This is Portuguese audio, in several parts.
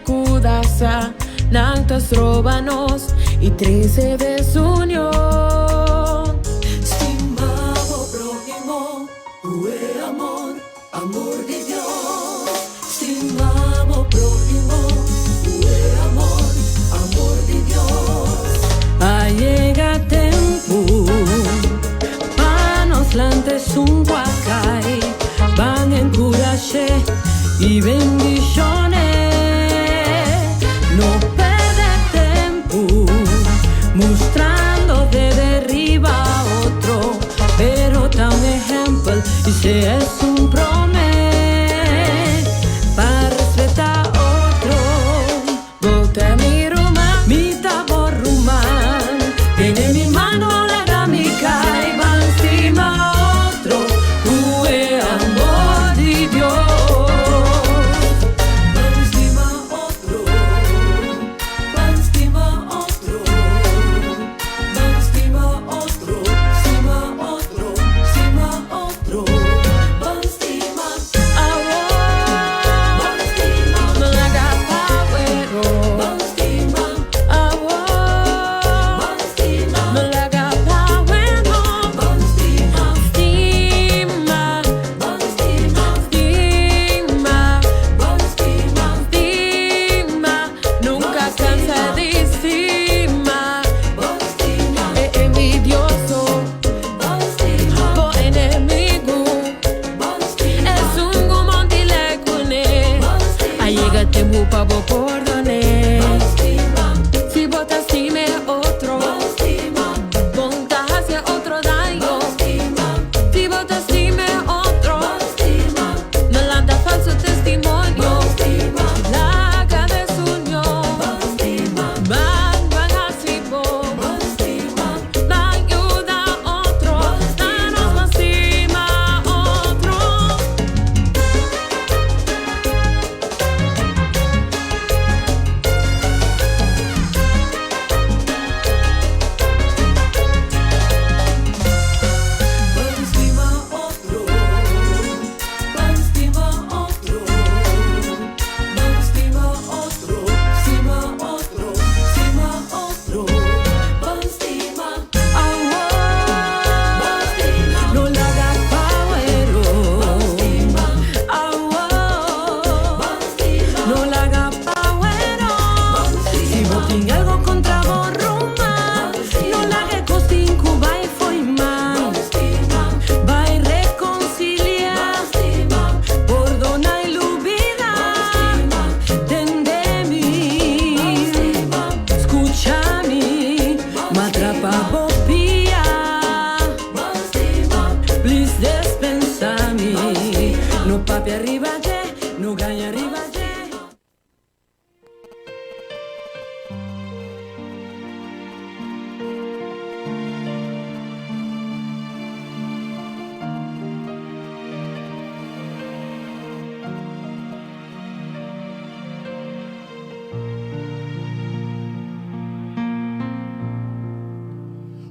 escudaça, nantas rouba-nos e 13 desunião. Estimado prójimo, tu é amor, amor de Deus. Estimado prójimo, tu é amor, amor de Deus. Llega tempo, panos lantes un guacay, van en curache y bendiciones. No perde tempo, mostrando de derriba a otro, pero da un ejemplo y se es un promés para respetar otro. Volta mi ruma, mi tabo ruma, tiene mi mano la da mi cae, va encima otro, tú es amor de Dios.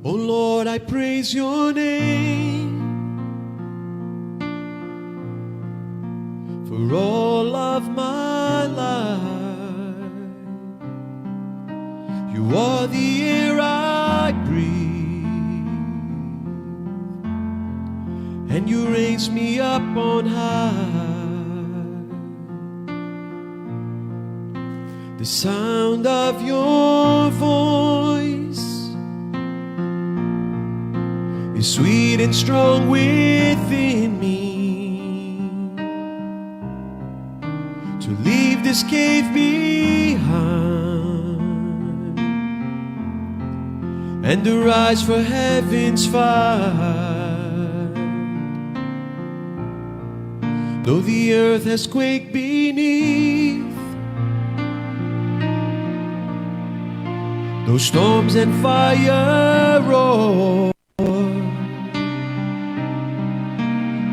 Oh Lord, I praise your name for all of my life. You are the air I breathe, and you raise me up on high. The sound of your voice is sweet and strong within me. To leave this cave behind and to rise for heaven's fire. Though the earth has quaked beneath, though storms and fire roar,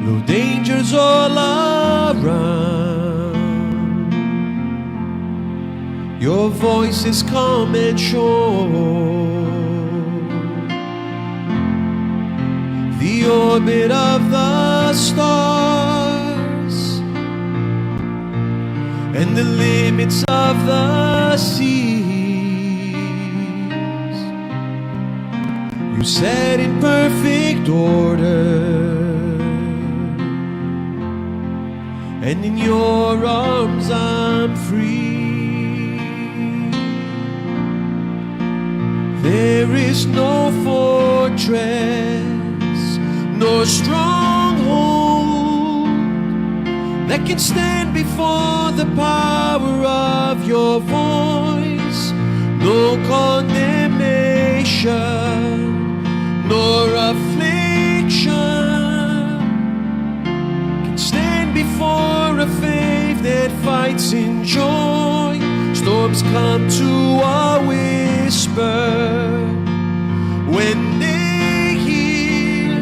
though dangers all around, your voice is calm and sure. The orbit of the stars and the limits of the seas. You set in perfect order, and in your arms I'm free. There is no fortress nor stronghold that can stand before the power of your voice. No condemnation nor affliction can stand before a faith that fights in joy. Storms come to a whisper when they hear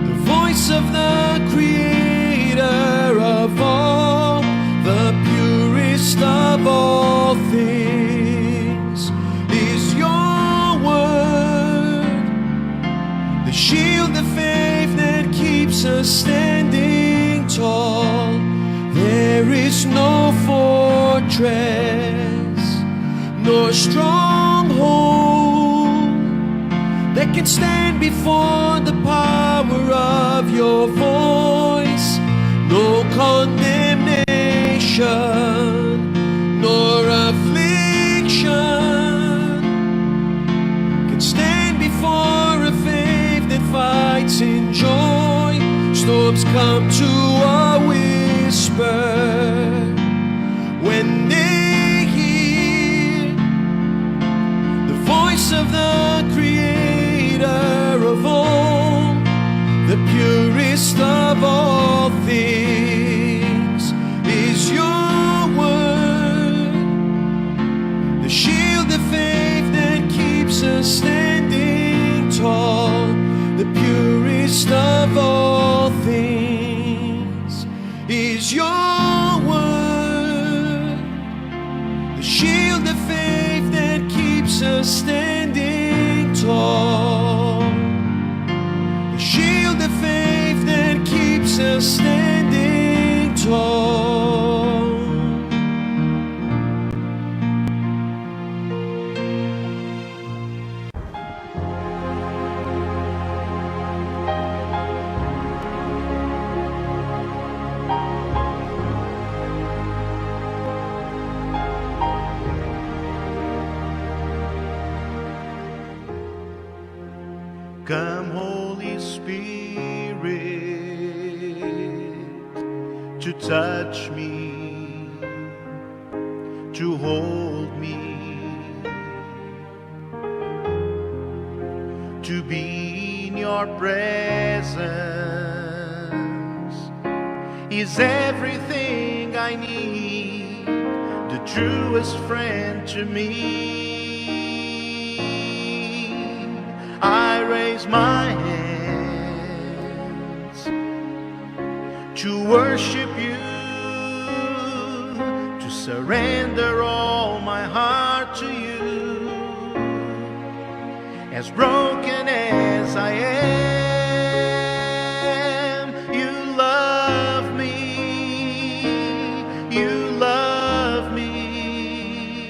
the voice of the Creator of all, the purest of all things is your word, the shield of faith that keeps us standing tall. There is no fortress nor stronghold that can stand before the power of your voice. No condemnation nor affliction can stand before a faith that fights in joy. Storms come to a whisper when they hear the voice of the Creator of all, the purest of all things is your word, the shield of faith that keeps us standing tall. The purest of all things is your word, the shield of faith that keeps us standing tall. The shield of faith that keeps us standing tall. Come, Holy Spirit, to touch me, to hold me, to be in your presence is everything I need, the truest friend to me. I raise my hands to worship you, to surrender all my heart to you. As broken as I am, you love me, you love me.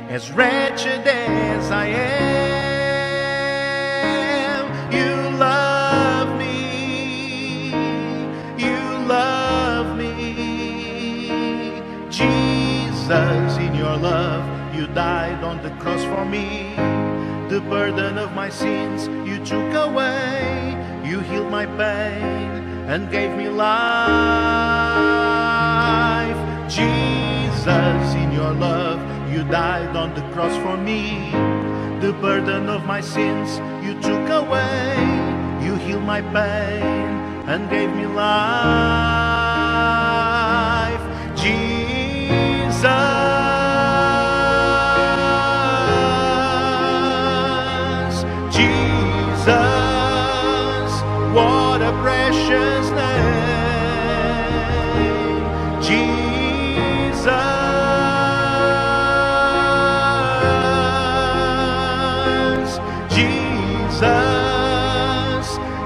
As wretched as I am, you love me, you love me. Jesus, in your love, you died on the cross for me. The burden of my sins you took away. You healed my pain and gave me life. Jesus, in your love, you died on the cross for me. The burden of my sins you took away. You healed my pain and gave me life. Jesus, Jesus, what a precious name. Jesus, Jesus,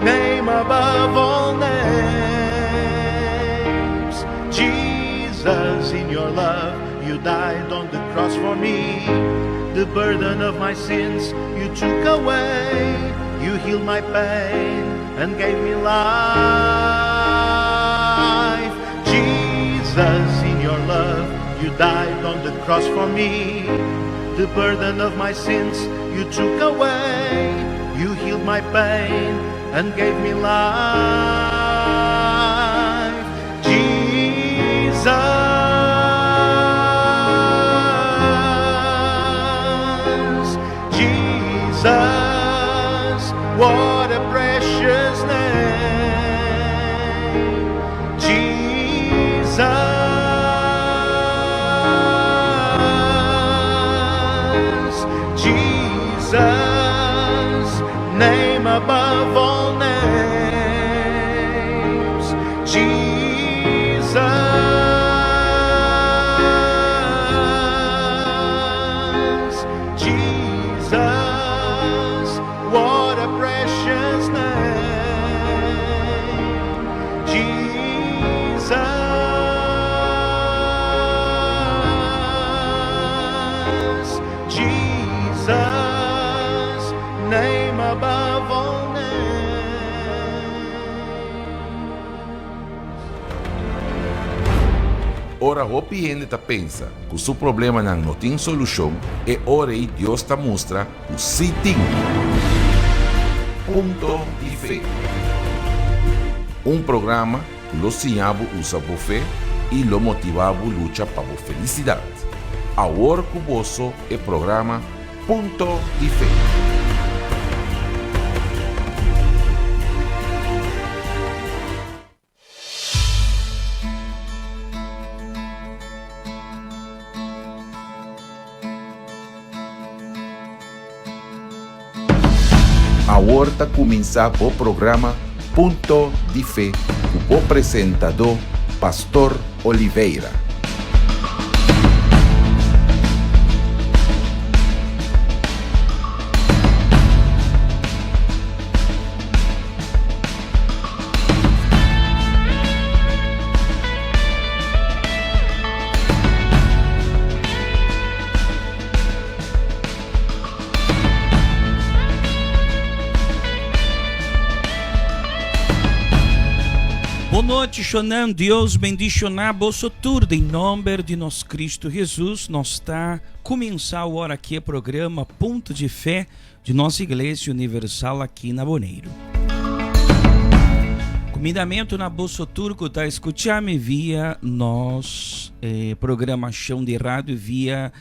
name above all names. Jesus, in your love, you died on the cross for me. The burden of my sins you took away. You healed my pain and gave me life. Jesus, in your love, you died on the cross for me. The burden of my sins you took away. You healed my pain and gave me life. Jesus, Jesus, what a precious name. Jesus, Jesus, name above all names. Jesus, Jesus, what a precious name. Jesus, Jesus, name above all names. Ora hopi gente tá pensa que o seu problema não tem solução, e ora aí Deus tá mostra o sim tem. Ponto de fé. Um programa que lo sinhabo usa por fé e lo motivavo luta para a felicidade. Agora que vosso é programa Ponto de Fé. Agora está começar o programa Ponto de Fé, com o apresentador Pastor Oliveira. Boa noite, Shonam. Deus bendicionar vosso tudo em nome de nosso Cristo Jesus. Nós está começando agora aqui o programa Ponto de Fé de nossa Igreja Universal aqui na Boneiro. Convidamento na Bolso Turco está escutando via nossa programação de rádio via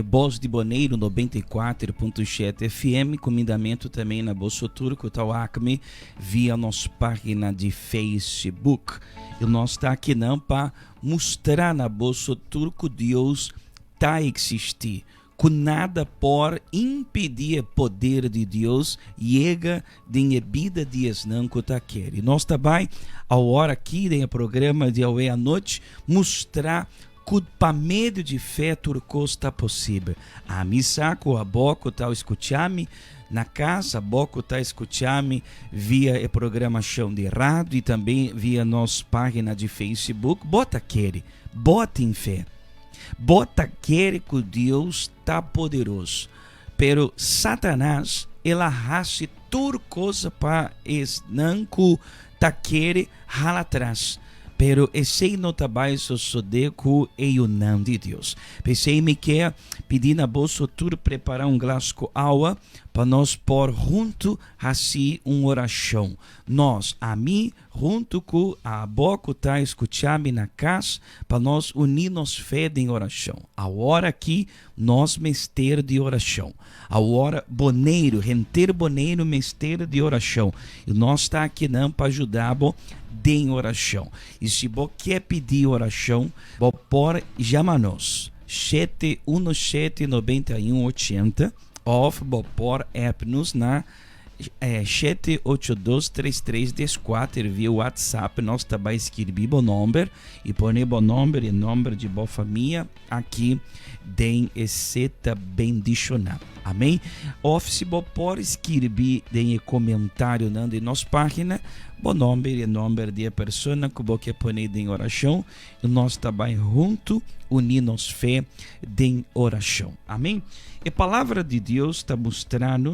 Voz de Boneiro 94.7 FM. Convidamento também na Bolso Turco tá o Acme via nossa página de Facebook. E nós está aqui não para mostrar na Bolso Turco Deus tá existir. Com nada por impedir o poder de Deus chega de vida dias não que tá quer. E nós também a hora aqui no programa de hoje à noite mostrar que para meio de fé turco está possível. A missa com a boca está escutando na casa, a boca está escutando via a programação de rádio e também via nossa página de Facebook. Bota querer, bota em fé. Bota querer que Deus está poderoso. Pero Satanás, ela raça tudo coisa para não que tá querer lá atrás. Pero esse não trabalho suceder com o nome de Deus. Pensei me quer pedir na bolsa tudo preparar um glaço com água para nós pôr junto assim uma oração. Nós, a mim, junto com a boca tá escutando na casa para nós unir nos fé em oração. A hora aqui nós mester de oração. A hora boneiro, renter boneiro mester de oração. E nós está aqui não para ajudar em oração. E se você quer pedir oração, você pode chamar-nos 717-9180 ou você pode app-nos na 7823314 via WhatsApp. Nós também escrever o número e poner o número e nome de boa família aqui tem esse bendicionar. Amém? Ou se você pode escrever em comentário na nossa página o nome e nome de pessoa que você poner em oração, e nós também juntos unimos fé em oração. Amém? A palavra de Deus está mostrando,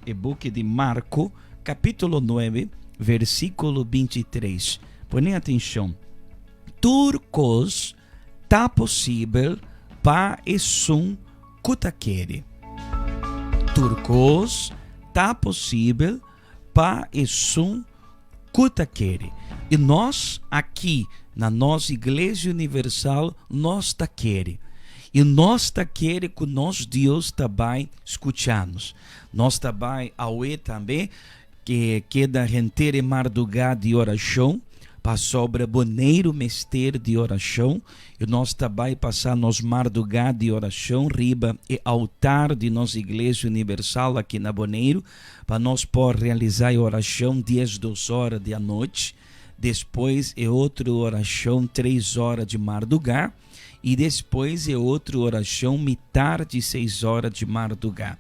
o book de Marco, capítulo 9, versículo 23. Põe atenção. Turcos tá possível para esum kutaquere. Turcos tá possível para esum kutaquere. E nós aqui na nossa Igreja Universal, nós tá querendo. E nós tá querendo que nosso Deus também escute-nos. Nós também que queda gente madrugada de oração, para sobre boneiro mestre de oração, e nós também passar nos madrugada de oração, riba e altar de nossa Igreja Universal aqui na Boneiro, para nós poder realizar a oração 10, 2 horas da noite, depois é outra oração 3 horas de madrugada, e depois é outra oração metade 6 horas de madrugada.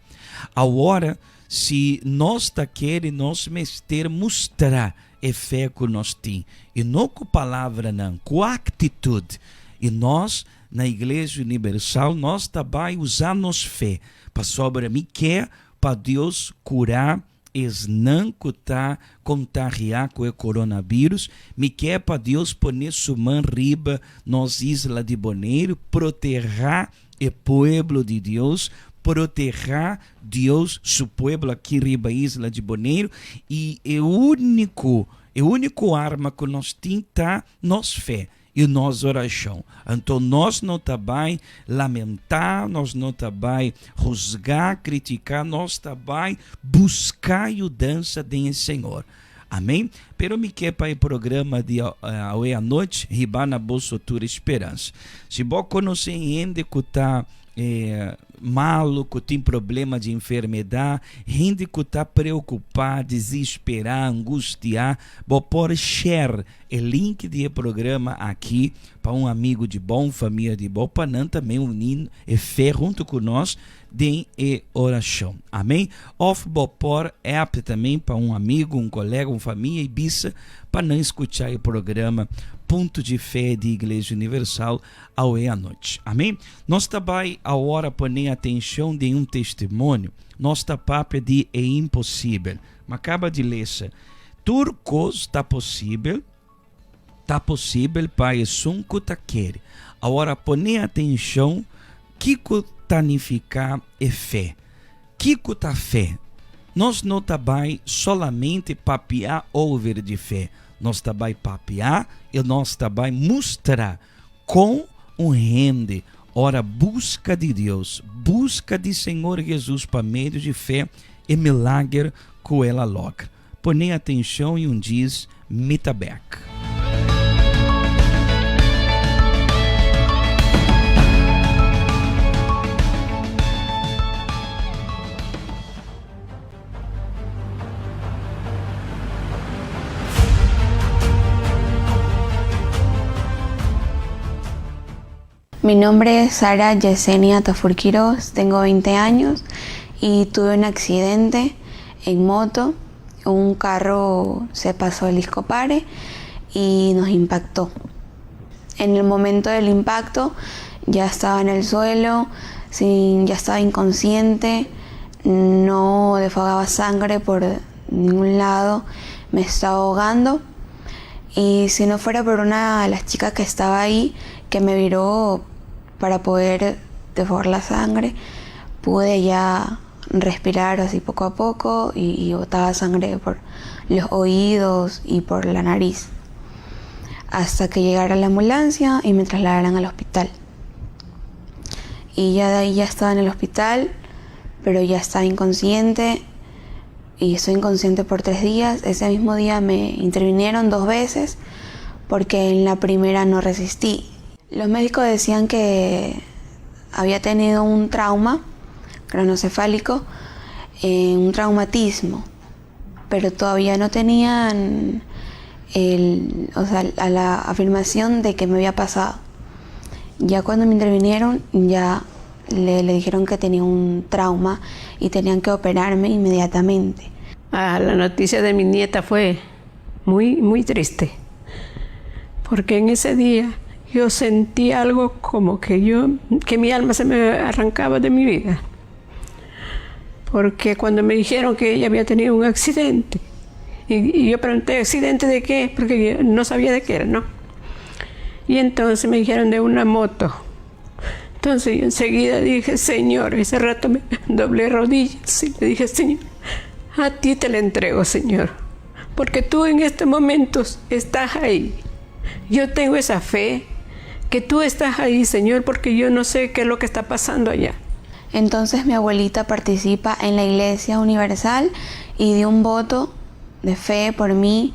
Agora, se nós está querendo, nós mestre mostrar a fé que nós temos, e não com palavra não, com atitude. E nós, na Igreja Universal, nós também usamos fé para sobre mim, quer para Deus curar es não que está contagiado com o coronavírus, me quer para Deus poner sua mão riba nas islas de Boneiro, proteger o povo de Deus, proteger Deus, seu povo aqui riba isla de Boneiro, e o único arma que nós temos está nossa fé e nossa oração. Então nós não também lamentar, nós não também juzgar, criticar, nós também buscar ajudança do Senhor. Amém? Pero me quer para o programa de hoje à noite, riba na bolsa tua esperança. Se você conhece gente que está malo, que tem problema de enfermidade, gente que está preocupado, desesperado, angustiado, vou pôr share o link do programa aqui para um amigo de bom, família de bom, para não também unir e fé junto com nós de oração. Amém? Of vou pôr app também para um amigo, um colega, uma família e bisa para não escutar o programa Ponto de Fé de Igreja Universal hoje à noite. Amém? Nós também agora põe atenção de um testemunho. Nossa papo de é impossível. Mas acaba de ler. Turcos está possível para esum kutaquere. Agora põe atenção que significa é fé. Que tá fé? Nós não também solamente papiar over de fé. Nós também papiar e nós também mostrar com um rende. Ora, busca de Deus, busca de Senhor Jesus para meio de fé e milagre que ela logra. Põe atenção e diz mitabec. Mi nombre es Sara Yesenia Tafurquiros, tengo 20 años y tuve un accidente en moto. Un carro se pasó el discopare y nos impactó. En el momento del impacto ya estaba en el suelo, ya estaba inconsciente, no desfogaba sangre por ningún lado, me estaba ahogando. Y si no fuera por una de las chicas que estaba ahí, que me viró para poder desfogar la sangre, pude ya respirar así poco a poco y botaba sangre por los oídos y por la nariz, hasta que llegara la ambulancia y me trasladaran al hospital. Y ya de ahí ya estaba en el hospital, pero ya estaba inconsciente y estoy inconsciente por 3 días. Ese mismo día me intervinieron 2 veces porque en la primera no resistí. Los médicos decían que había tenido un trauma craneoencefálico, un traumatismo, pero todavía no tenían la afirmación de que me había pasado. Ya cuando me intervinieron, ya le dijeron que tenía un trauma y tenían que operarme inmediatamente. La noticia de mi nieta fue muy, muy triste, porque en ese día yo sentí algo como que mi alma se me arrancaba de mi vida. Porque cuando me dijeron que ella había tenido un accidente, y yo pregunté, ¿accidente de qué? Porque yo no sabía de qué era, ¿no? Y entonces me dijeron de una moto. Entonces yo enseguida dije, Señor, ese rato me doblé rodillas y le dije, Señor, a ti te la entrego, Señor, porque tú en estos momentos estás ahí. Yo tengo esa fe que tú estás ahí, Señor, porque yo no sé qué es lo que está pasando allá. Entonces mi abuelita participa en la Iglesia Universal y dio un voto de fe por mí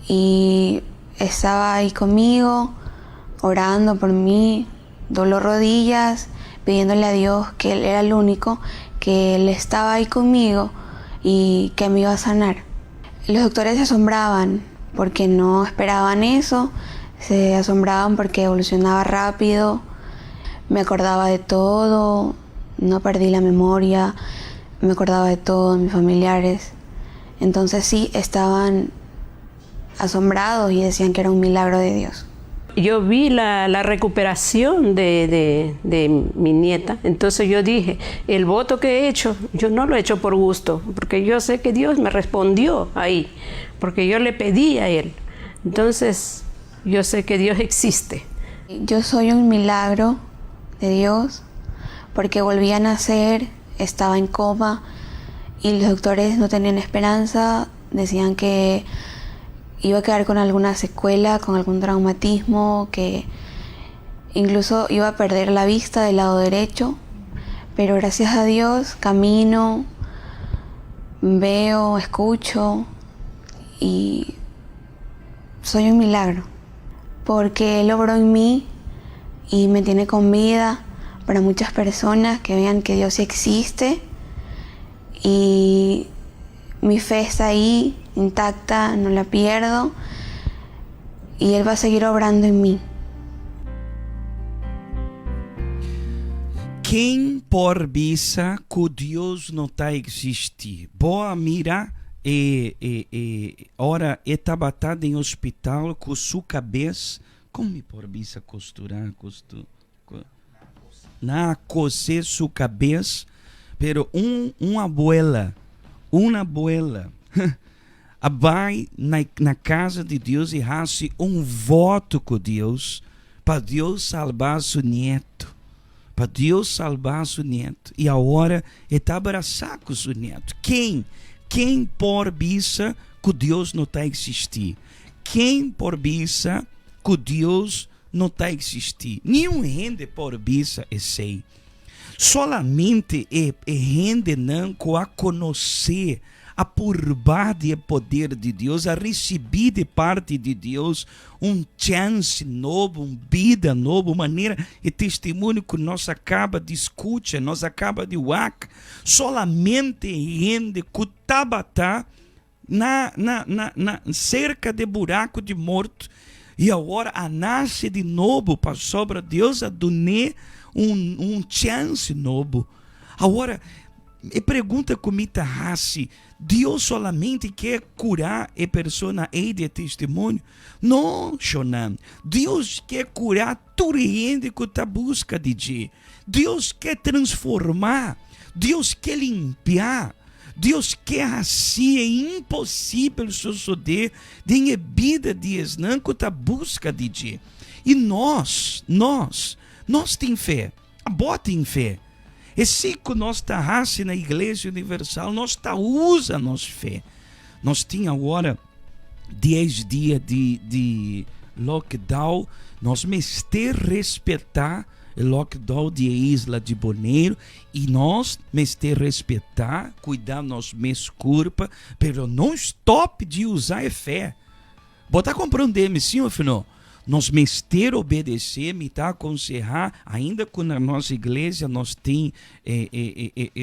y estaba ahí conmigo, orando por mí, dobló rodillas, pidiéndole a Dios que Él era el único, que Él estaba ahí conmigo y que me iba a sanar. Los doctores se asombraban porque no esperaban eso, se asombraban porque evolucionaba rápido, me acordaba de todo, no perdí la memoria, me acordaba de todos mis familiares. Entonces sí, estaban asombrados y decían que era un milagro de Dios. Yo vi la recuperación de mi nieta, entonces yo dije, el voto que he hecho, yo no lo he hecho por gusto, porque yo sé que Dios me respondió ahí, porque yo le pedí a Él. Entonces yo sé que Dios existe. Yo soy un milagro de Dios, porque volví a nacer, estaba en coma y los doctores no tenían esperanza, decían que iba a quedar con alguna secuela, con algún traumatismo, que incluso iba a perder la vista del lado derecho, pero gracias a Dios camino, veo, escucho y soy un milagro, porque Él obró en mí y me tiene con vida para muchas personas que vean que Dios sí existe y mi fe está ahí, intacta, no la pierdo y Él va a seguir obrando en mí. Quem por bisa que Deus não está a existir? Boa mira, ora, estava em hospital com sua cabeça, como por bisa costurar, na coser sua cabeça, pero uma abuela vai na casa de Deus e faz voto com Deus para Deus salvar seu neto, e agora está abraçar com seu neto. Quem por bisa que Deus não está a existir? Quem por bisa que Deus não está a existir? Nenhum rende por bisa é sei. Solamente rende não a conhecer, a provar de poder de Deus, a receber de parte de Deus chance novo, vida nova, maneira e testemunho que nós acaba de escutar, nós acaba de ouvir. Solamente rende que Tabata na cerca de buraco de morto e agora a nasce de novo para sobre Deus a donar chance novo. Agora, pergunta comigo, Deus solamente quer curar a pessoa aí de testemunho? Não, Shonan. Deus quer curar tudo gente que está busca de Deus. Deus quer transformar. Deus quer limpar. Deus quer assim, é impossível suceder de vida de esnan que está busca de Deus. E nós temos fé. Bota em fé. E se que nós estamos na Igreja Universal, nós usa nossa fé. Nós temos agora 10 dias de lockdown, nós mestre respeitar o lockdown de Isla de Bonaire e nós mestre respeitar, cuidar nos meus culpa, pero não stop de usar a fé. Botar compreender-me, sim ou não? Nós mester obedecer, me tá aconselhar, ainda que na nossa igreja nós tem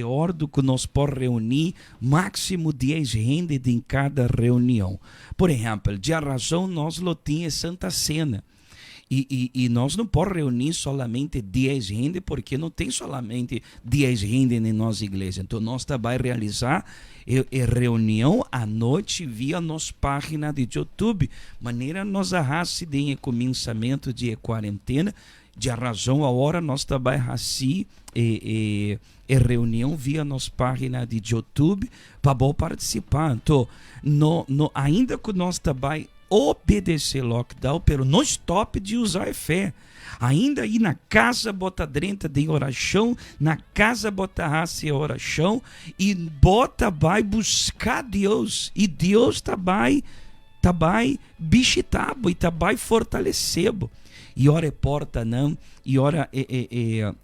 ordem que nós podemos reunir máximo 10 gente em cada reunião. Por exemplo, de razão nós lo tinha Santa Cena. E nós não podemos reunir solamente 10 gente, porque não tem solamente 10 gente na nossa igreja. Então, nós também realizar reunião à noite via nossa página de YouTube. Maneira nós arrasamos de começamento de quarentena. De razão, a hora nós também assim reunião via nossa página de YouTube para participar. Então, ainda que nós também obedecer lockdown, pero não stop de usar a fé. Ainda aí na casa bota dentro de oração, na casa bota raça e oração, e bota vai buscar Deus, e Deus vai visitar e vai fortalecer. E ora é porta não, e ora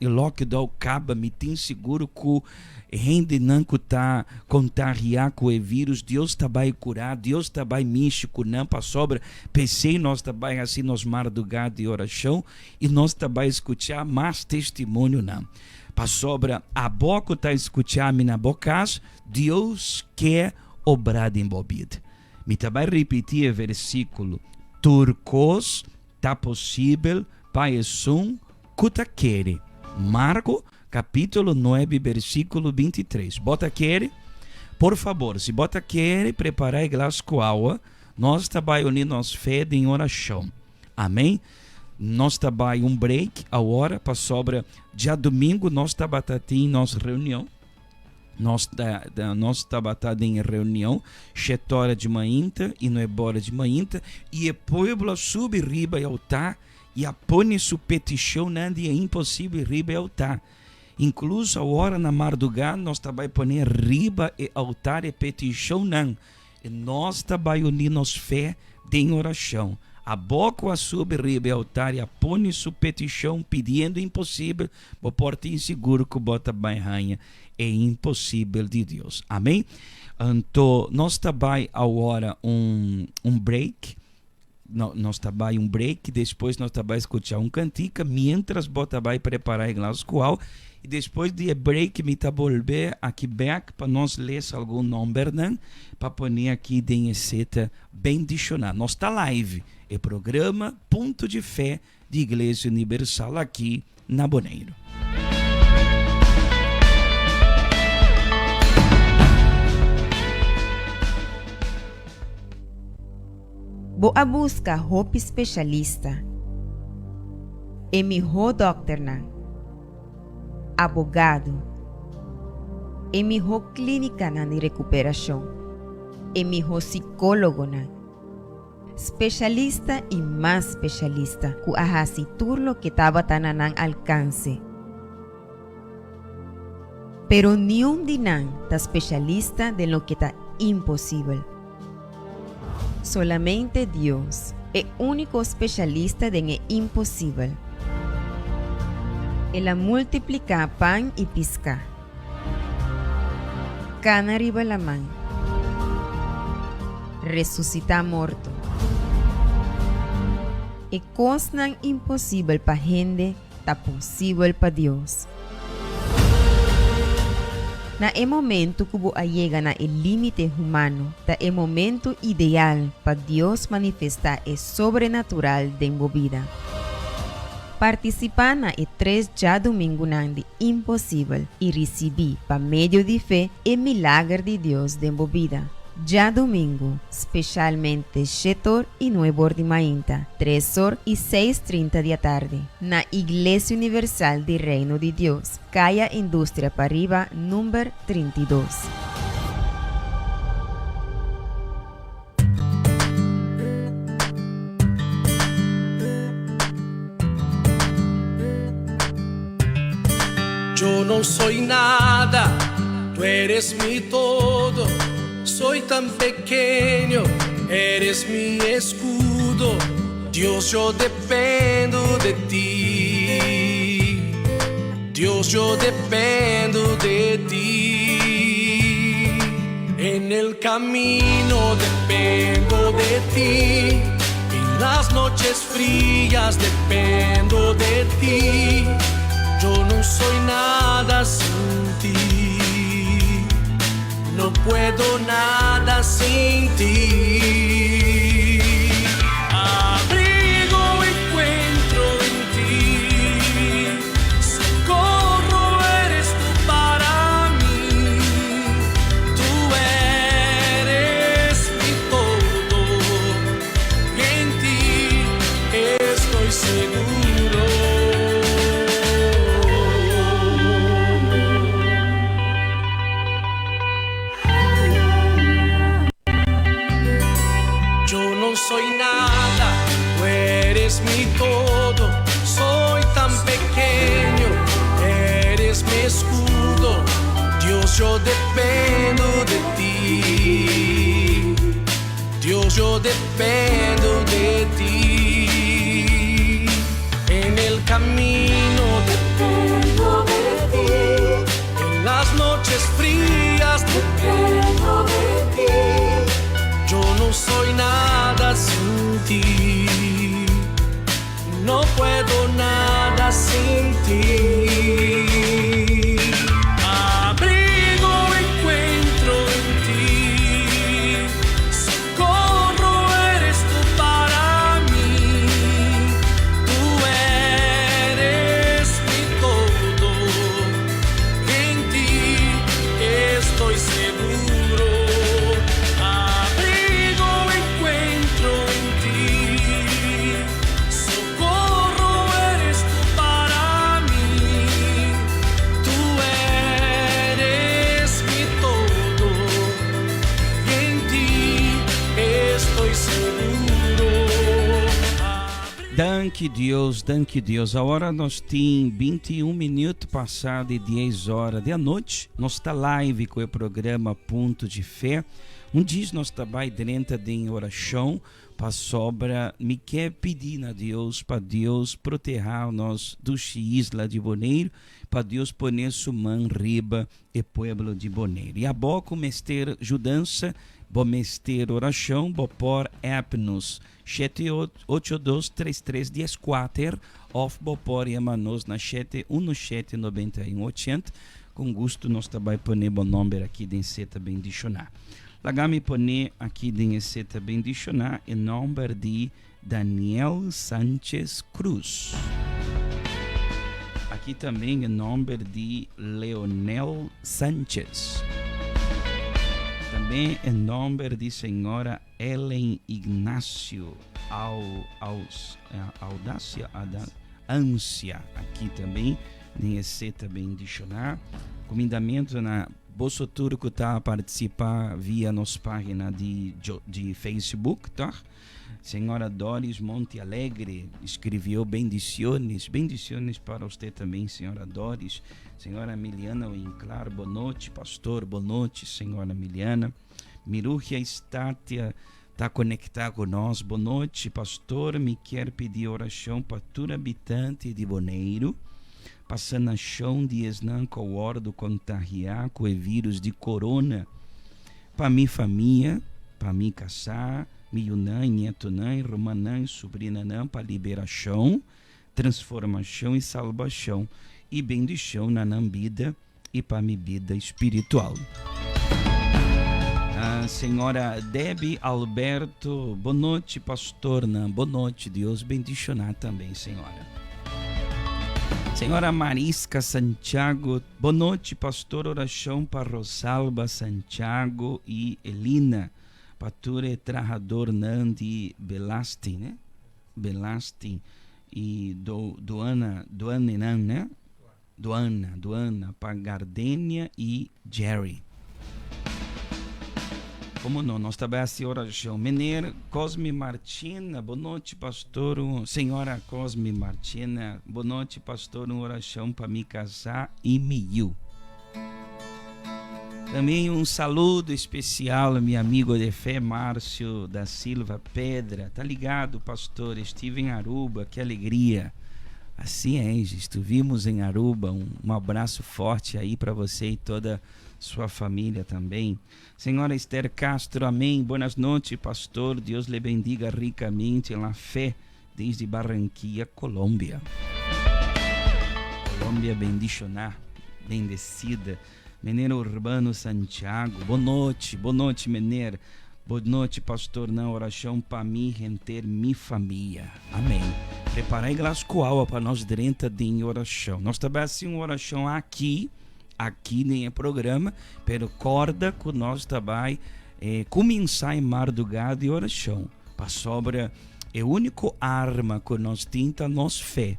lockdown acaba, me tem seguro que gente não está contagiar com o vírus, Deus vai curar, Deus vai mexer com não para sobra. Pensei nós vai assim nos madrugadas de oração e nós vai escutar mais testemunho não. Para sobra a boca está escutando na boca, Deus quer obrar de embobida. Me vai repetir o versículo: turcos tá possível para cuta quere. Marco capítulo 9, versículo 23. Bota quere, por favor, se bota quere, preparar glas com água, nós também unir nossa fé em oração. Amém? Nós também break, a hora, para sobra, dia domingo, nós também em nossa reunião. Nós estamos em reunião, 7 horas de manhã e 9 horas de manhã, e o povo sube riba e altar, e põe sua petição, nada é impossível riba e altar. Incluso a hora na madrugada, nós também põe riba e altar e petição, não. E nós também unir nossa fé em oração. A boca sube riba e altar e põe sua petição, pedindo impossível, o porta inseguro que bota bem ranha. É impossível de Deus. Amém? Então, nós também agora break. Nós também break. Depois nós também escutar cantica. Mientras bota vai preparar o qual. E depois de break, me tá volver aqui back para nós ler algum número, né? Para pôr aqui de seta bem dicionário. Nós tá live. É programa Ponto de Fé de Igreja Universal aqui na Boneiro. Boa busca hope especialista. Emiho doctor na. Abogado. Emiho clínica na de recuperação. Emiho psicólogo na. Especialista e mais especialista. Ku ahasi turlo que tava tananang alcance. Pero ni un dinan ta especialista de lo que está imposible. Solamente Dios es único especialista de lo imposible. Él multiplica pan y pisca. Cana arriba la mano. Resucita muerto. E cosas imposible para gente, está posible para Dios. Na é momento que você chega na limite humano, tá é momento ideal para Deus manifestar o sobrenatural de sua vida. Participar na 3 já domingo de impossível e receber, por meio de fé, o milagre de Deus de sua vida. Já domingo, especialmente 7 horas e 9 horas de manhã, 3 horas e 6:30 da tarde, na Igreja Universal de Reino de Deus, Calle Indústria Pariba, número 32. Yo no soy nada, tú eres mi todo. Soy tan pequeño, eres mi escudo. Dios, yo dependo de ti. Dios, yo dependo de ti. En el camino dependo de ti. En Las noches frías dependo de ti. Yo no soy nada sin ti. No puedo nada sin ti. Abrigo encuentro en ti. Socorro eres tú para mí. Tú eres mi todo. Y en ti estoy seguro. Yo no soy nada, tú eres mi todo. Soy tan pequeño, eres mi escudo. Dios, yo dependo de ti. Dios, yo dependo de ti. En el camino dependo de ti. En las noches frías dependo de ti. Yo no soy nada sin ti. No puedo nada sin ti. Abrigo encuentro en ti. Socorro eres tú para mí. Tú eres mi todo. En ti estoy seguro. Abrigo encuentro en ti. Socorro eres tú para mí. Tú eres mi todo. Y en ti estoy seguro. Danke Deus. A hora nós tem 21 minutos passado de 10 horas da noite. Nós está live com o programa Ponto de Fé. Dia nós está dentro de oração para sobra. Me quer pedir a Deus, para Deus proteger nós dos Isla de Bonaire, para Deus poner sua mão riba e pueblo de Bonaire. E a boca mester judança, bo mester oração, bo por app-nos 782-3314 of bo por emanos na 717-9180. Com gosto nós também poner bom número aqui de seta bendicionar. Lagami poner aqui de seta bendicionar em nome de Daniel Sanchez Cruz. Aqui também em nome de Leonel Sanchez. Também em nome de senhora Ellen Ignacio Ânsia. Aqui também necessita bendicionar. Comendamento na Bolso Turco está a participar via nossa página de Facebook, tá? Senhora Doris Monte Alegre escreveu bendiciones para você também, senhora Doris. Senhora Miliana Winclar, boa noite, pastor, boa noite, senhora Miliana. Miruja Estátia está conectada com nós, boa noite, pastor. Me quer pedir oração para todo habitante de Bonaire, passando a chão de esnan com o ordo contagiar com o vírus de corona, para minha família, para mim casar, minha mãe, neto mãe, irmã mãe, sobrinha mãe, para liberação, transformação e salvação e bendição na minha vida e para minha vida espiritual. A senhora Debbie Alberto, boa noite, pastor, boa noite, Deus bendicionar também, senhora. Senhora Marisca Santiago, boa noite, pastor, oração para Rosalba Santiago e Elina, pature trajador Nandi Belasti, né? Belasti e Doana, né? Doana, para Gardênia e Jerry. Como não? Nós também a oração. Mener Cosme Martina, boa noite, pastor. Senhora Cosme Martina, boa noite, pastor. Uma oração para me casar e miu. Também um saludo especial ao meu amigo de fé, Márcio da Silva Pedra. Tá ligado, pastor? Estive em Aruba, que alegria. Assim é, estivemos em Aruba. Um abraço forte aí para você e toda sua família também. Senhora Esther Castro, amém. Boas noites, pastor. Deus lhe bendiga ricamente na fé desde Barranquilla, Colômbia. Colômbia bendicionar, bendecida. Menino Urbano Santiago, boa noite, menino. Boa noite, pastor, na oração para mim render minha família. Amém. Preparai glas coal para nós dentro de oração. Nós também assim uma oração aqui nem programa, pero corda que nós também começar em madrugada de oração. Para sobra é o único arma que nós temos nossa fé.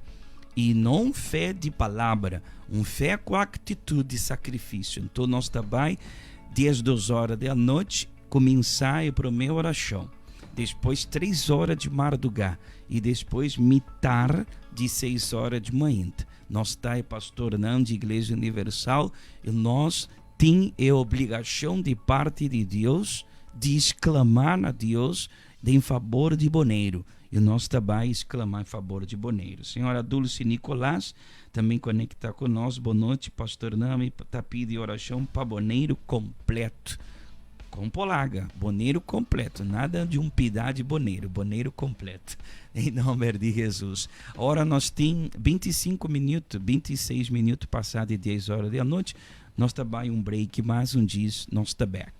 E não fé de palavra, fé com atitude de sacrifício. Então nós também, 10 horas da noite, começar a minha oração, depois 3 horas de madrugada e depois mitad de 6 horas de manhã. Nós estamos pastorando a Igreja Universal e nós temos a obrigação de parte de Deus de exclamar a Deus em favor de Boneiro. E nós também exclamar em favor de Boneiro. Senhora Dulce Nicolás também conecta conosco. Boa noite, pastor Nami. Está pedindo oração para Boneiro completo. Com polaga, Boneiro completo, nada de piedade de Boneiro completo, em nome de Jesus. Ora, nós temos 26 minutos passados de 10 horas da noite, nós também break, mais dias, nós está back.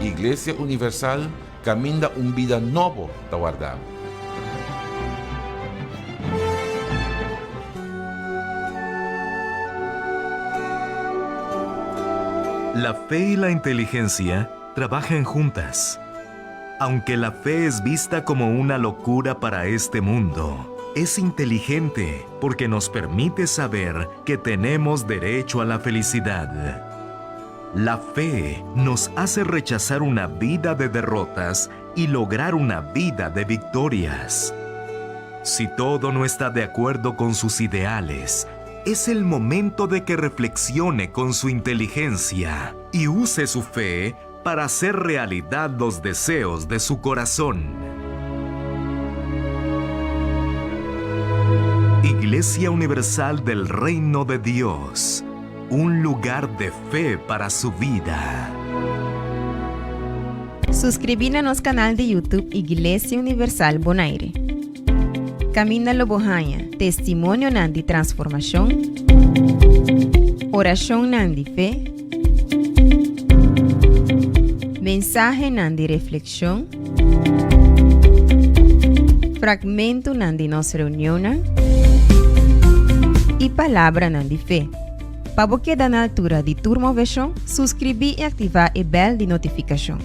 Iglesia Universal caminha vida novo da guardar. La fe y la inteligencia trabajan juntas. Aunque la fe es vista como una locura para este mundo, es inteligente porque nos permite saber que tenemos derecho a la felicidad. La fe nos hace rechazar una vida de derrotas y lograr una vida de victorias. Si todo no está de acuerdo con sus ideales, es el momento de que reflexione con su inteligencia y use su fe para hacer realidad los deseos de su corazón. Iglesia Universal del Reino de Dios, un lugar de fe para su vida. Suscribir a nuestro canal de YouTube Iglesia Universal Bonaire. Camina Lobohaya, testimonio de transformación, oración de fe, mensaje de reflexión, fragmento de nuestra reunión y palabra de fe. Para que da na altura de turma version, suscrever e ativar o bell de notificação.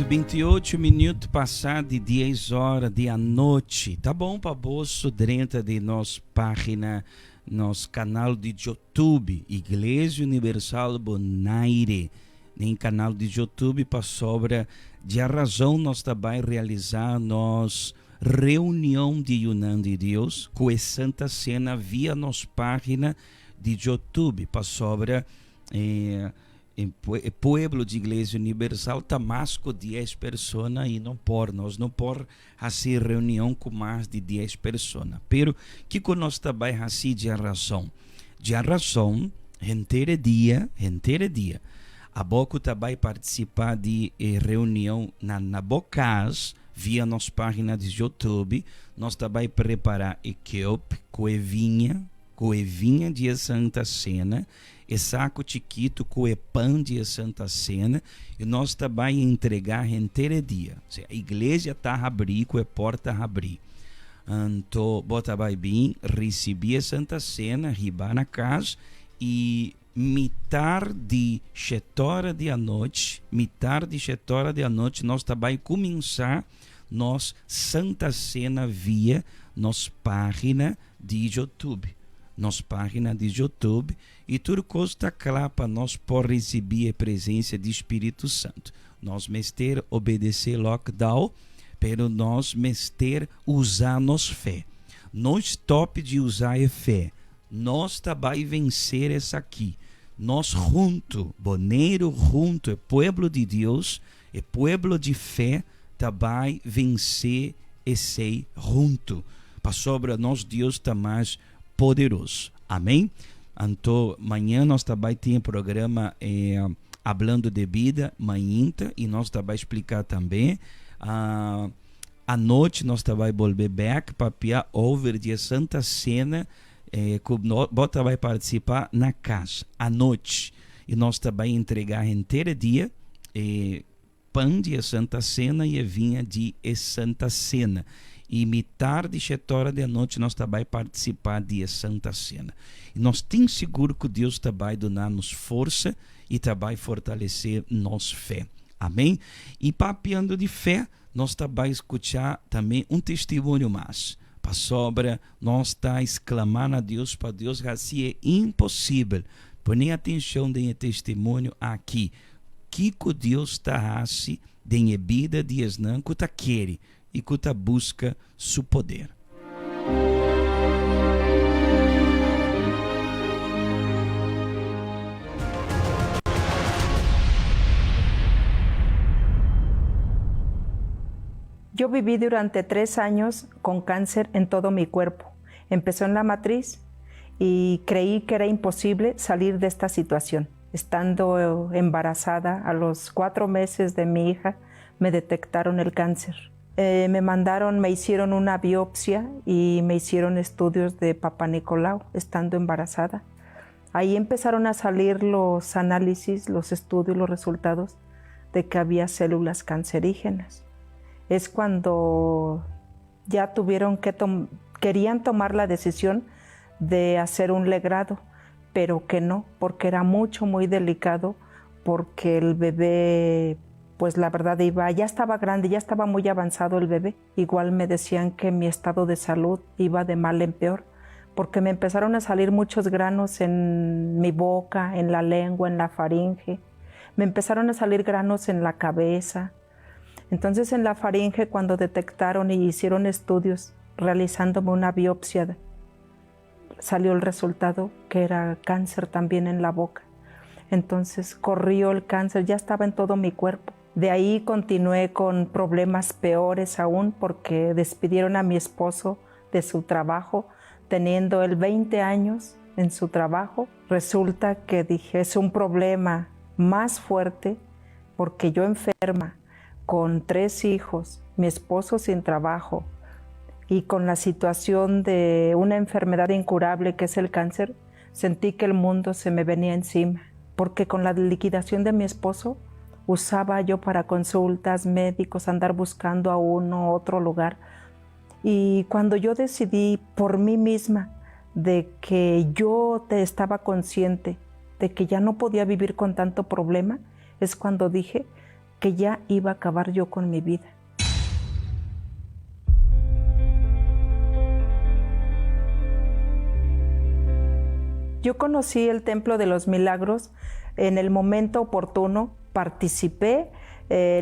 28 minutos passados de 10 horas da noite. Tá bom para bolso dentro de nossa página, nosso canal de YouTube, Igreja Universal Bonaire. Em canal de YouTube, para sobra de a razão, nós também realizar nossa reunião de Yunnan de Deus com a Santa Cena via nossa página de YouTube, para sobra pueblo de Igreja Universal tamasco 10 pessoas e nós não por fazer reunião com mais de 10 pessoas. Pero que nós também assim de razão, inteiro dia, a boca também participar de reunião na Bocas via nossa página de YouTube. Nós também preparar equipe com a vinha de Santa Cena, e saco chiquito com o pão de Santa Cena, e nós também entregar inteiro dia. A igreja está a abrir, com a porta a abrir. Então, bota vai bem, receber a Santa Cena, ribar na casa, e mitad de 7 horas da noite, nós também começar nossa Santa Cena via nossa página de YouTube. E tudo custa claro para nós por receber a presença do Espírito Santo. Nós mester obedecer lockdown, pero nós mester usar nossa fé. Não stop de usar a fé. Nós também vencer essa aqui. nós junto, Bonaire junto, é povo de Deus, é povo de fé, também vencer e ser junto. Para sobre nós Deus está mais poderoso. Amém? Então, amanhã nós também temos programa Hablando de Vida, manhã, e nós também explicar também. À noite nós também volver back para piar over de Santa Cena, que você vai participar na casa, à noite. E nós também entregar inteiro dia pão de Santa Cena e vinha de Santa Cena. E tarde e 7 horas da noite nós também participar de Santa Cena. E nós temos seguro que Deus também dar-nos força e também fortalecer nossa fé. Amém? E papeando de fé, nós também escutar também um testemunho mais. Para sobra, nós está exclamando a Deus, para Deus assim é impossível. Põe atenção no testemunho aqui. Que Deus está assim, de vida de esnan que está quer e que está busca seu poder. Yo viví durante 3 años con cáncer en todo mi cuerpo. Empezó en la matriz y creí que era imposible salir de esta situación. Estando embarazada, a los 4 meses de mi hija, me detectaron el cáncer. Me hicieron una biopsia y me hicieron estudios de Papa Nicolau, estando embarazada. Ahí empezaron a salir los análisis, los estudios, los resultados de que había células cancerígenas. Es cuando ya querían tomar la decisión de hacer un legrado, pero que no, porque era muy delicado, porque el bebé, pues la verdad ya estaba grande, ya estaba muy avanzado el bebé. Igual me decían que mi estado de salud iba de mal en peor, porque me empezaron a salir muchos granos en mi boca, en la lengua, en la faringe. Me empezaron a salir granos en la cabeza. Entonces en la faringe, cuando detectaron y hicieron estudios realizándome una biopsia, salió el resultado que era cáncer también en la boca. Entonces corrió el cáncer, ya estaba en todo mi cuerpo. De ahí continué con problemas peores aún, porque despidieron a mi esposo de su trabajo, teniendo él 20 años en su trabajo. Resulta que dije, es un problema más fuerte, porque yo enferma, con 3 hijos, mi esposo sin trabajo y con la situación de una enfermedad incurable que es el cáncer, sentí que el mundo se me venía encima, porque con la liquidación de mi esposo usaba yo para consultas, médicos, andar buscando a uno, otro lugar. Y cuando yo decidí por mí misma de que yo estaba consciente de que ya no podía vivir con tanto problema, es cuando dije que ya iba a acabar yo con mi vida. Yo conocí el Templo de los Milagros en el momento oportuno, participé,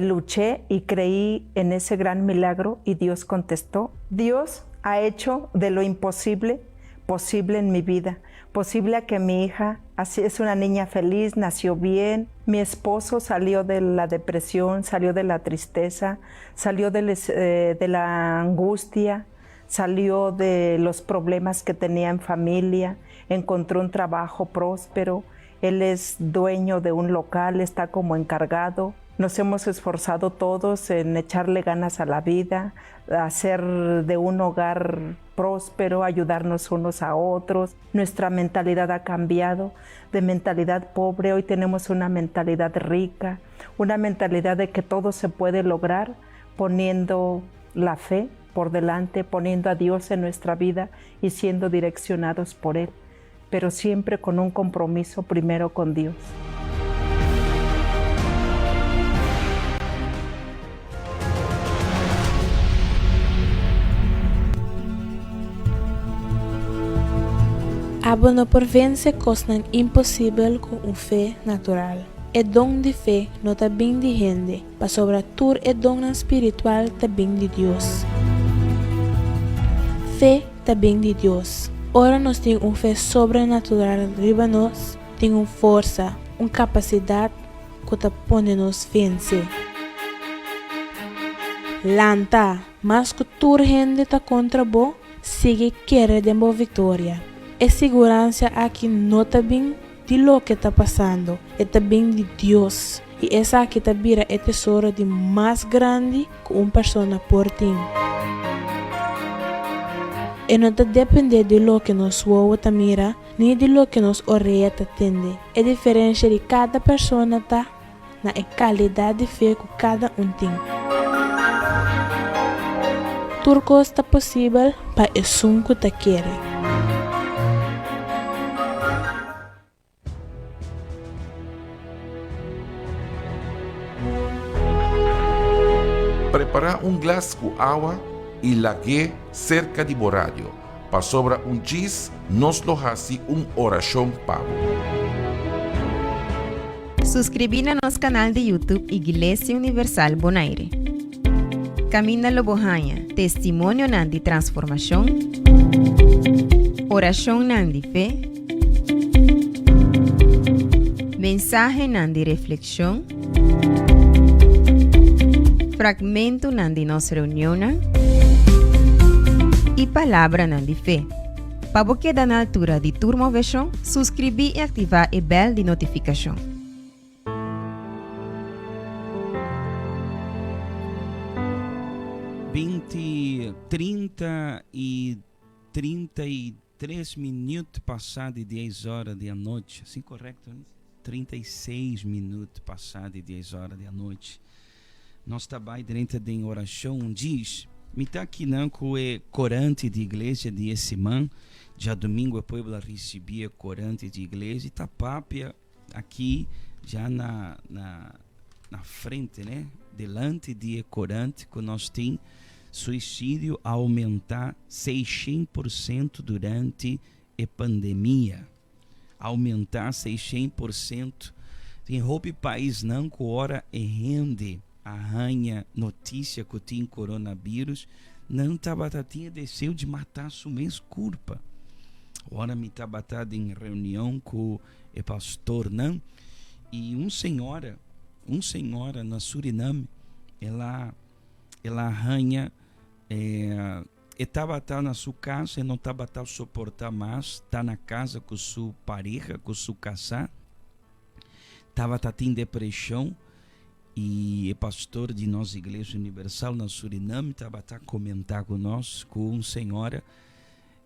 luché y creí en ese gran milagro y Dios contestó. Dios ha hecho de lo imposible posible en mi vida, posible a que mi hija es una niña feliz, nació bien, mi esposo salió de la depresión, salió de la tristeza, salió de la angustia, salió de los problemas que tenía en familia, encontró un trabajo próspero, él es dueño de un local, está como encargado. Nos hemos esforzado todos en echarle ganas a la vida, a hacer de un hogar próspero, ayudarnos unos a otros. Nuestra mentalidad ha cambiado de mentalidad pobre, hoy tenemos una mentalidad rica, una mentalidad de que todo se puede lograr poniendo la fe por delante, poniendo a Dios en nuestra vida y siendo direccionados por Él, pero siempre con un compromiso primero con Dios. Abo não porvence coisa impossível com uma fé natural. É dom de fé não está bem de gente, mas sobretudo é dom espiritual está bem de Deus. Fé está bem de Deus. Ora nós temos uma fé sobrenatural riba nós, tem uma força, uma capacidade que te põe nos vencer. Lanta, mas que toda gente está contra você, sigue querer de boa vitória. É segurança aqui não está bem de lo que está passando, está bem de Deus. E essa aqui está vira é tesouro de mais grande que uma pessoa por ti. E não está depender de lo que nos ouve tá mira, nem de lo que nos orelha tá tende. É diferente de cada pessoa tá na qualidade de fé que cada um tem. Tudo coisa está possível para o som que tá quer. Preparar um glass com água e lague cerca de rádio. Para sobra um giz, nos lo hace oração pavo. Suscríbete a nosso canal de YouTube Iglesia Universal Bonaire. Camina lo bohanha, testimonio nandi transformação, oração nandi fé, mensagem nandi reflexão, fragmento nandi nossa reunião e palavra nandi fé. Para você quedar na altura de turma versão, suscrever e ativar o bell de notificação. Trinta e 33 minutos passados de 10 horas da noite. Assim correto? 36 minutos passados de 10 horas da noite. Nós estamos dentro de oração. Diz, me está aqui não com o corante de igreja de esse man. Já domingo o povo recebia corante de igreja e está papia aqui já na frente, né? Delante de corante que nós temos. Suicídio aumentar 600% durante a pandemia. Aumentar 600%. Tem roupa país não que hora rende arranha notícia que tem coronavírus. Não tabatinha desceu de matar sua mesma culpa. Ora me tabatado em reunião com o pastor não. E uma senhora na Suriname, ela arranha estava na sua casa e não estava a suportar mais, está na casa com sua pareja, com sua casar, estava em depressão e o pastor de nossa igreja universal na Suriname estava a comentar conosco com uma senhora,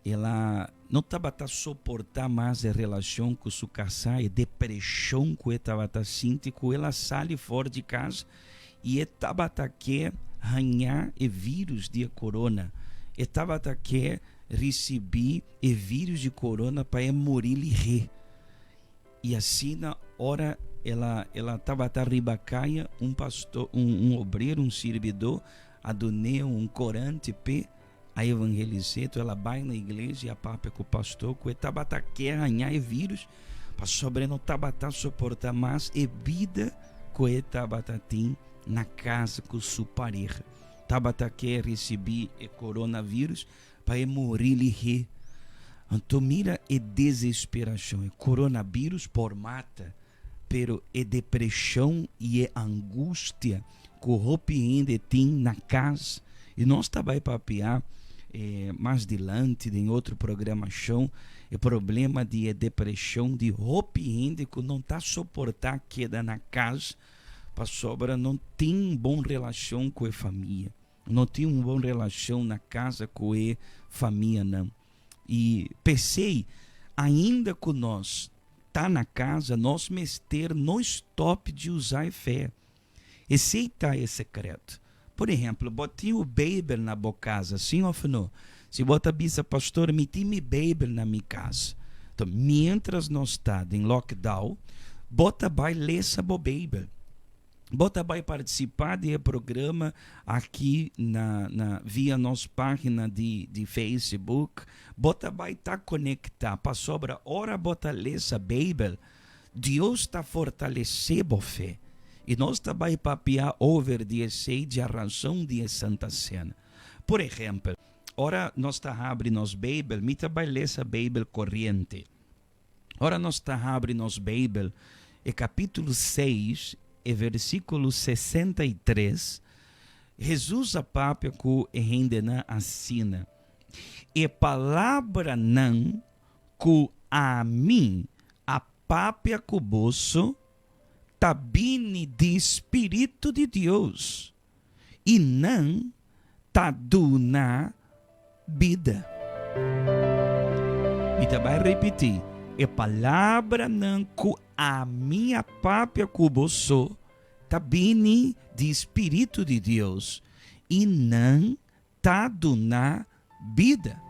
ela não estava a suportar mais a relação com sua casar, a depressão que ela estava sentindo, ela sai fora de casa e estava a querer arranhar o vírus de corona. Estava a querer receber o vírus de corona para morrer e rir. E assim na hora ela estava a ribacaia, um pastor, um obreiro, um servidor, adoneu um corante p a evangelizar, ela vai na igreja e a papa com o pastor, que estava a querer arranhar o vírus, para sobre não estava a suportar mais a vida que estava a ter na casa com sua pareja. Estava a querer receber o coronavírus para morrer e rir. Então mira a desesperação. O coronavírus por mata, pero a depressão e a angústia que o roupa ainda tem na casa. E nós estamos a papear mais adiante em outra programação o problema de depressão de roupa ainda que não está a suportar queda na casa. Para sobra não tem uma boa relação com a família, não tem uma boa relação na casa com a família não. E pensei, ainda que nós tá na casa, nós mester no stop de usar a fé. Esse tá é secreto. Por exemplo, botei o Bíblia na boa casa, sim ou não? Se bota bisa pastor, me tem Bíblia na minha casa. Então, mientras nós está em lockdown, bota vai ler essa Bíblia. Bota vai participar do programa aqui via nossa página de Facebook. Bota vai estar conectado. Para sobra hora bota ler essa Bíblia. Deus está fortalecendo a fé. E nós também papiar over de esse de a razão de Santa Cena. Por exemplo, ora nós está abrindo nossa Bíblia, me também ler essa Bíblia corrente. Ora nós está abrindo nos Bíblia, capítulo 6, versículo 63, Jesus a papia que rendena assina. E palavra não que a mim a papia cuboso tabini de Espírito de Deus e não taduna vida. E também repetir, e palavra não que a minha papia cuboso tabini de Espírito de Deus e não taduna vida.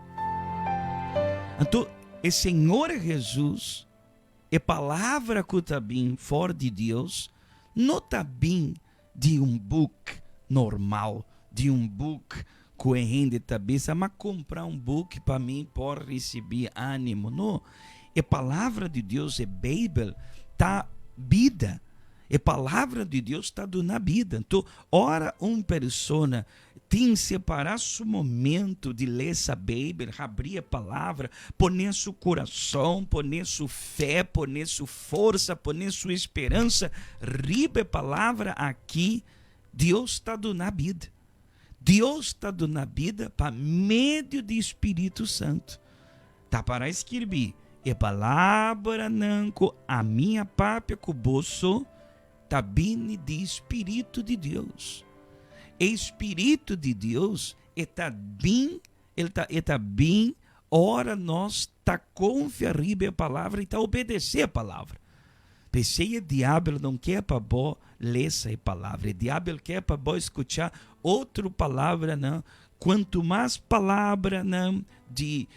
Então, o Senhor Jesus, a palavra que está bem fora de Deus, não está bem de book normal, de book que rende cabeça, mas comprar book para mim por receber ânimo. Não, a palavra de Deus, a Bíblia, está vida. A palavra de Deus está dando vida. Então, ora uma pessoa tem que separar seu momento de ler essa Bíblia, abrir a palavra, poner seu coração, poner sua fé, poner sua força, poner sua esperança. Riba a palavra aqui, Deus está dando vida. Deus está dando vida para meio do Espírito Santo. Está para escrever. E palavra não a minha papia cuboso tabine de Espírito de Deus. O Espírito de Deus está bem, ele está bem, ora nós está confiar a palavra e está obedecer a palavra. Pensei, o diabo não quer para bom ler essa palavra, o diabo quer para bom escutar outra palavra, não. Quanto mais palavra não de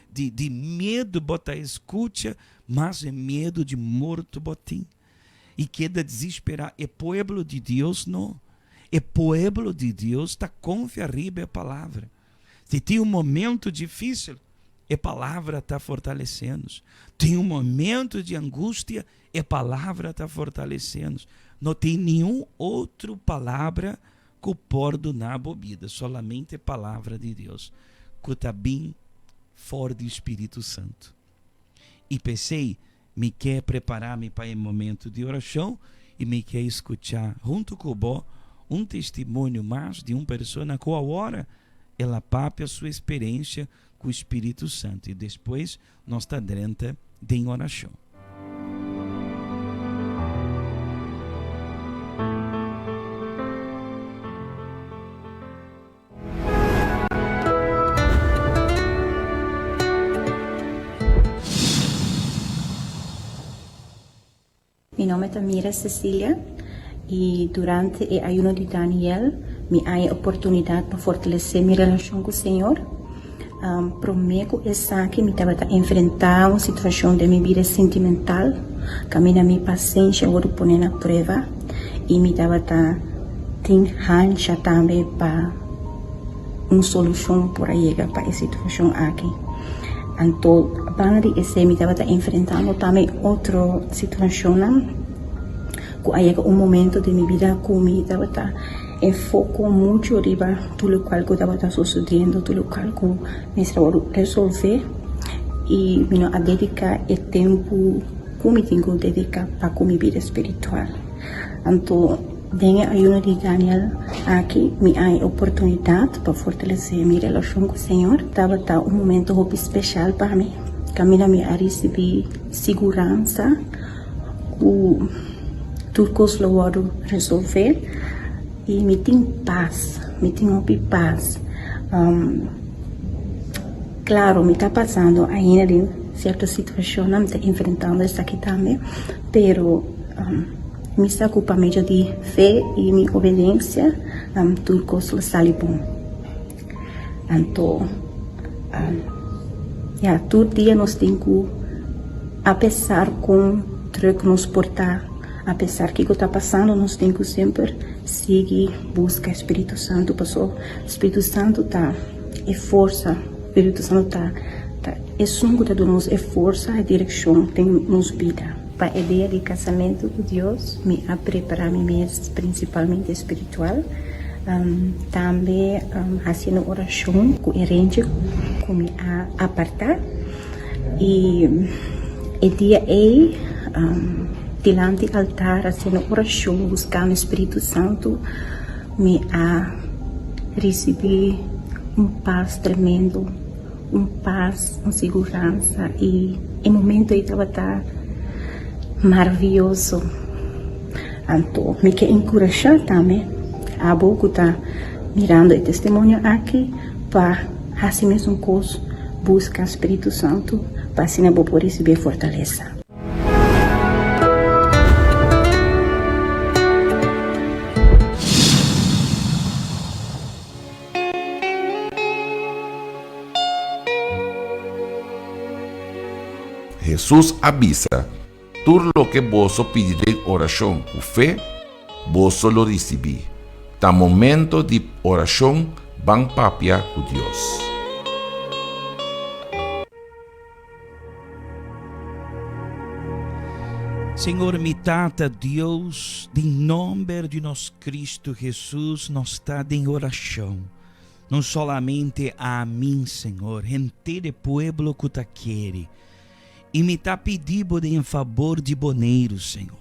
medo botar escuta, mais é medo de morto botim. E queda desesperar. É povo de Deus, não. É povo de Deus está confiando a palavra. Se tem um momento difícil, a palavra está fortalecendo. Tem um momento de angústia, a palavra está fortalecendo. Não tem nenhuma outra palavra que pode dar bebida, solamente a palavra de Deus, que está bem fora do Espírito Santo. E pensei, me quer preparar-me para o momento de oração e me quer escutar junto com o um testemunho mais de uma pessoa que agora ela papia a sua experiência com o Espírito Santo e depois nós está dentro de oração. Mi nome é Tamira Cecília e durante o ayuno de Daniel me há a oportunidade para fortalecer minha relação com o Senhor. Prometo que me estava a enfrentar uma situação de minha vida sentimental, que minha paciência agora põe na prova e me estava a ter também para uma solução para chegar para a situação aqui. Então, quando esse me estava enfrentando também outra situação, que aí um momento de minha vida que me estava em foco muito riba tudo o qual que estava sucedendo, tudo o qual que me estava resolver e me a dedicar o tempo que me tenho que dedicar para a minha vida espiritual. Então, dentro a ayuno de Daniel aqui me há a oportunidade para fortalecer minha relação com o Senhor. Estava um momento muito especial para mim. Camina me a receber segurança, o tudo que eu vou resolver e me tem paz, me tem paz. Claro, me está passando ainda de certa situação, me está enfrentando isso aqui também, pero me está com a medida de fé e minha obediência, tudo que sai bom. Então, todo dia nós temos que, apesar com que nos portar, apesar que está passando, nós temos que sempre seguir, buscar o Espírito Santo, pessoal. O Espírito Santo está é força, o Espírito Santo está é som que nos é força, é direção, tem nos vida. Para a ideia de casamento com Deus, me a preparar me principalmente espiritual, também fazendo oração coerente com me a apartar e E dia aí, diante do altar, fazendo oração, buscando o Espírito Santo, me a receber paz tremendo, paz, segurança, e em momento aí estava maravilhoso. Então, me quer encorajar também, a pouco tá mirando o testemunho aqui, para assim mesmo coisa, buscar o Espírito Santo, para assim eu poder receber fortaleza. Jesús avisa, todo lo que vos pediré en oración con fe, vos lo recibí. Ta momento de oración van papia con Dios. Senhor, me trata, Deus, em nome de nosso Cristo Jesus, nós está em oração. Não solamente a mim, Senhor, inteiro pueblo que te quer. E me está pedindo em favor de boneiro, Senhor.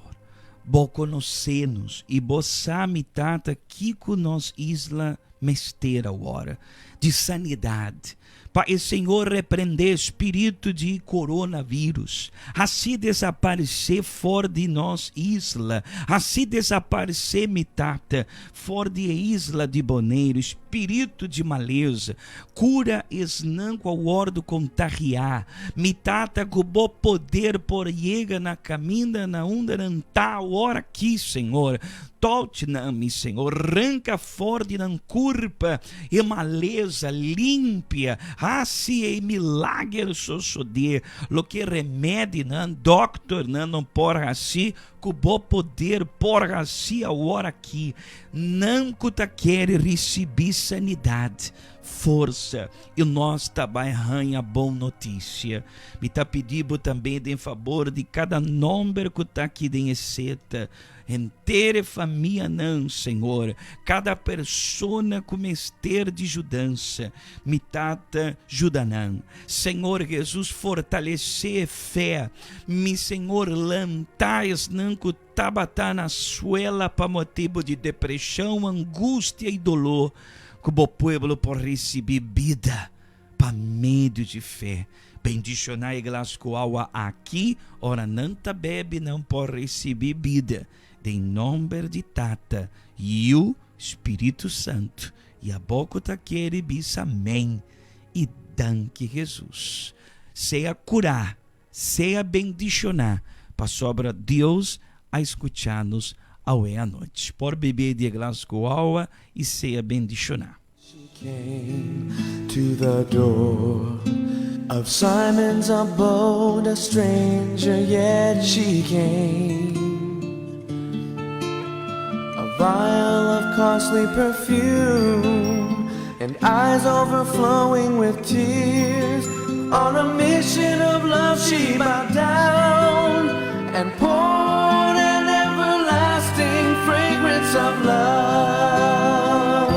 Bo conhecer-nos e bo sabe tata que com nós isla mesteira agora de sanidade. Para o Senhor repreender espírito de coronavírus, assim desaparecer fora de nós isla, assim desaparecer mitata fora de isla de Boneiro, espírito de maleza, cura esnanco ao ordo contagiar, mitata com bom poder por chega na caminha na onda nantá, hora aqui, Senhor. Tolte-me, Senhor, arranca fora de nan curpa e maleza limpia, assim e milagre sosode, lo que remédio nan doctor não porra assim, com bom poder porra assim a hora aqui, não que ta quer receber sanidade, força, e nós também arranha boa notícia. Me tá pedindo também em favor de cada nome que está aqui em seta, inteira família não, Senhor, cada persona com mester de judança, me tata judanão, Senhor Jesus, fortalecer fé, me Senhor lantais não que tabatá na suela para motivo de depressão, angústia e dolor, que o povo por receber vida, para medo de fé. Bendicionai Glasgow aqui, ora não tá bebe, não pode receber vida. Em nome de Tata e o Espírito Santo. E a boca tá querendo bis amém. E danke Jesus. Seja curar, seja bendicionar, para sobra Deus a escutar-nos ao à noite. Por beber de Glasgow e seja bendicionar. She came to the door of Simon's abode, a stranger yet she came. Vial of costly perfume and eyes overflowing with tears. On a mission of love she bowed down and poured an everlasting fragrance of love.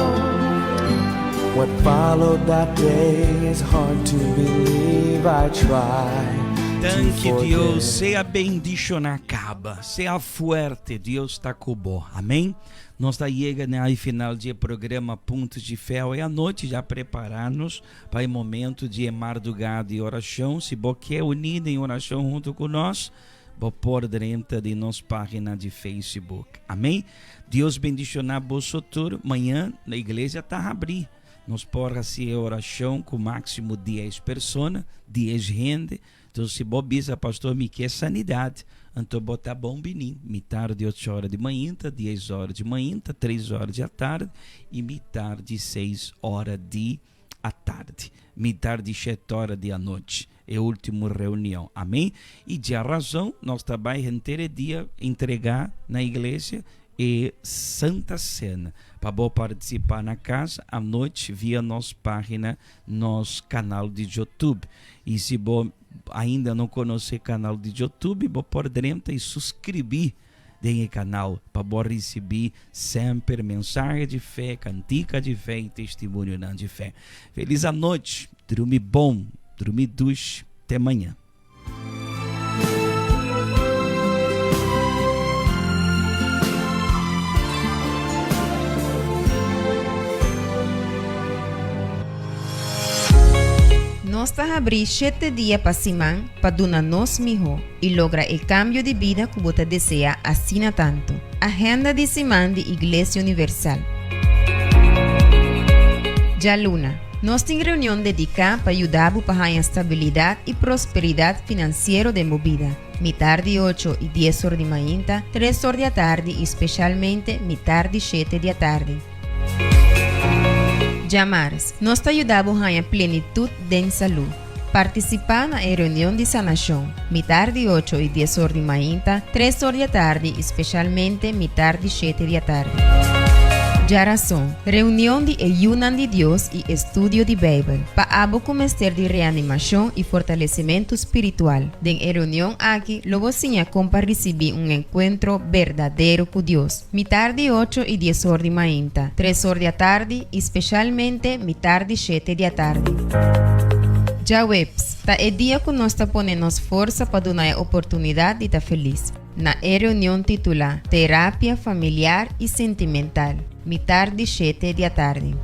What followed that day is hard to believe. I tried. Danke Deus, seja bendicionar acaba, seja forte, Deus está com bom, amém? Nós está chegando ao final do programa Pontos de Fé, e à noite já preparar-nos para o momento de madrugada e oração. Se você quer unir em oração junto com nós, vou pôr dentro de nossa página de Facebook, amém? Deus bendicionar você todo, amanhã na igreja está a abrir. Nós podemos fazer oração com máximo 10 pessoas, 10 gente. Então, se você pastor, me quer sanidade, então botar bom benim, me tarde 8 horas de manhã, 10 horas de manhã, 3 horas de tarde e me tarde 6 horas de tarde, me tarde 7 horas de noite, é a última reunião, amém? E de razão, nós também inteiro dia entregar na igreja e Santa Cena, para você participar na casa à noite via nossa página, nosso canal de YouTube. E se você ainda não conhece o canal de YouTube, você pode entrar e subscrever no canal para você receber sempre mensagem de fé, cantica de fé e testemunho de fé. Feliz a noite, dorme bom, dorme duche, até amanhã. Nos está abrir 7 días para Simán para donarnos mejor y logra el cambio de vida que vos desea así tanto. Agenda de Simán de Iglesia Universal. Ya luna. Nos tem reunião dedicada para ajudar para a estabilidade e prosperidade financeira de movida. Mitad de 8 e 10 horas de manhã, 3 horas da tarde e especialmente mitad de 7 da tarde. Já março, nos ajudamos a plenitude de saúde. Participar na reunião de sanação, mitad de 8 e 10 horas de manhã, 3 horas da tarde e especialmente mitad de 7 da tarde. Já razão, reunião de ayunan de Deus e estudo de Bíblia, para abo comester de reanimação e fortalecimento espiritual. Den reunião aqui, logo sinha para receber encontro verdadeiro com Deus. Mitad de 8 e 10 horas de manhã, 3 horas da tarde e especialmente mitad de 7 da tarde. Já webs, tá é dia que nós ponemos força para dar a oportunidade de estar feliz. Na reunião titular Terapia Familiar e Sentimental, mitad de 7 da tarde.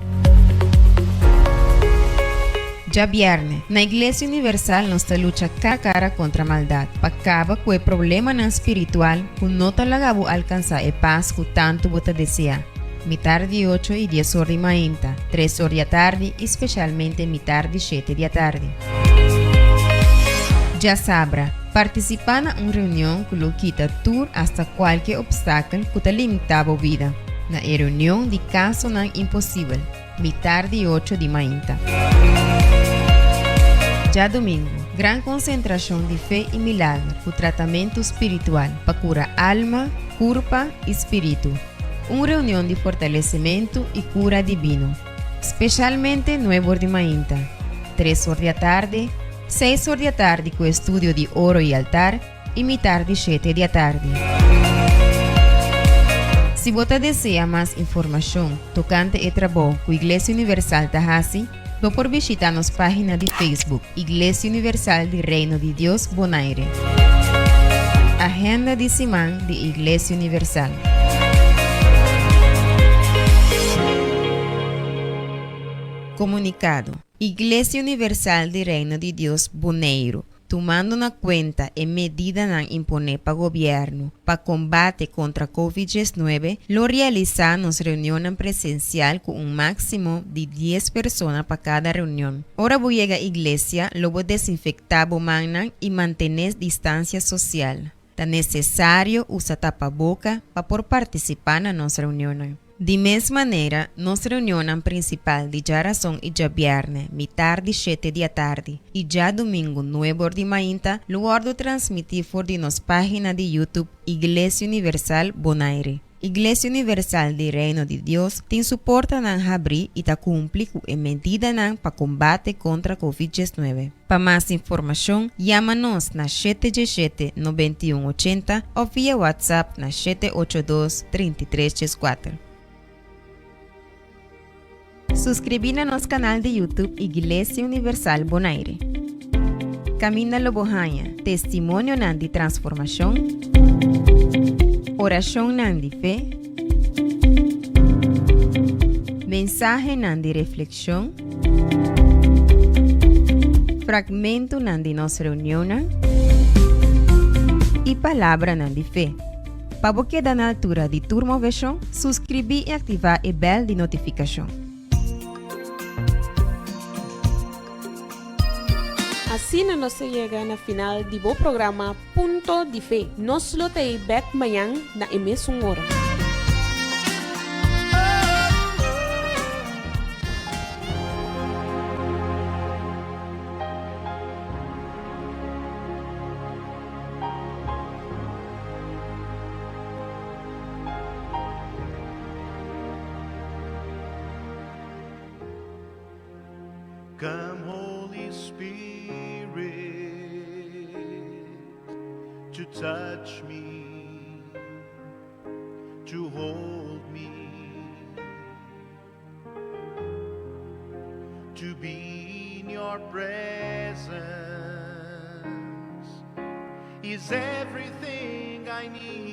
Já viernes, na Iglesia Universal nós luta cara a cara contra a maldade, para acabar com o problema espiritual que não te lagabo alcançar a paz que tanto você deseja. Mitad de 8 e 10 horas de manhã, 3 horas da tarde e especialmente mitad de 7 da tarde. Já sabra, participar na reunião que lo quita tudo hasta qualquer obstáculo que te limitava a vida. Na reunião de caso não impossível, mitad de 8 de manhã. Já domingo, gran concentração de fé e milagre, o tratamento espiritual para curar alma, corpo e espírito. Reunião de fortalecimento e cura divino, especialmente 9 horas de manhã, 3 horas da tarde, 6 horas da tarde com estudo de oro e altar e mitad de 7 da tarde. Se você deseja mais informação tocante ao trabalho que a Iglesia Universal Tallahassee, você pode visitar nossa página de Facebook, Iglesia Universal de Reino de Deus Bonaire. Agenda de Simán de Iglesia Universal. Comunicado. Iglesia Universal de Reino de Deus Bonaire, tomando na conta e medida na imponer para o governo para combate contra a Covid-19, lo realizamos reunião presencial com máximo de 10 pessoas para cada reunião. Ora voy a igreja, logo desinfectar manan e mantener distância social. É necessário usar tapaboca para por participar na nossa reunião. De mesma maneira, nossa reunião principal de já razão e já viernes, mitad de 7 da tarde, e já domingo, 9 horas de manhã, lo guardo transmitir por de nossa página de YouTube Iglesia Universal Bonaire. Iglesia Universal de Reino de Deus tem suporta na abrir e ta cumpre com a medida para combate contra a Covid-19. Para mais informação, chama-nos na 717-9180 ou via WhatsApp na 782-3334. Suscrever no nosso canal de YouTube Iglesia Universal Bonaire. Camina Lobohanha, testemunho de transformação, oração de fé, mensagem de reflexão, fragmento de nossa reunião e palavra de fé. Para você dar na altura de turma versão, suscrever e ativar o bell de notificação. Assim nós chegamos na final do programa Punto de Fé. Nós lo temos back amanhã na mesma hora. Come, Holy Spirit, to touch me, to hold me, to be in your presence is everything I need.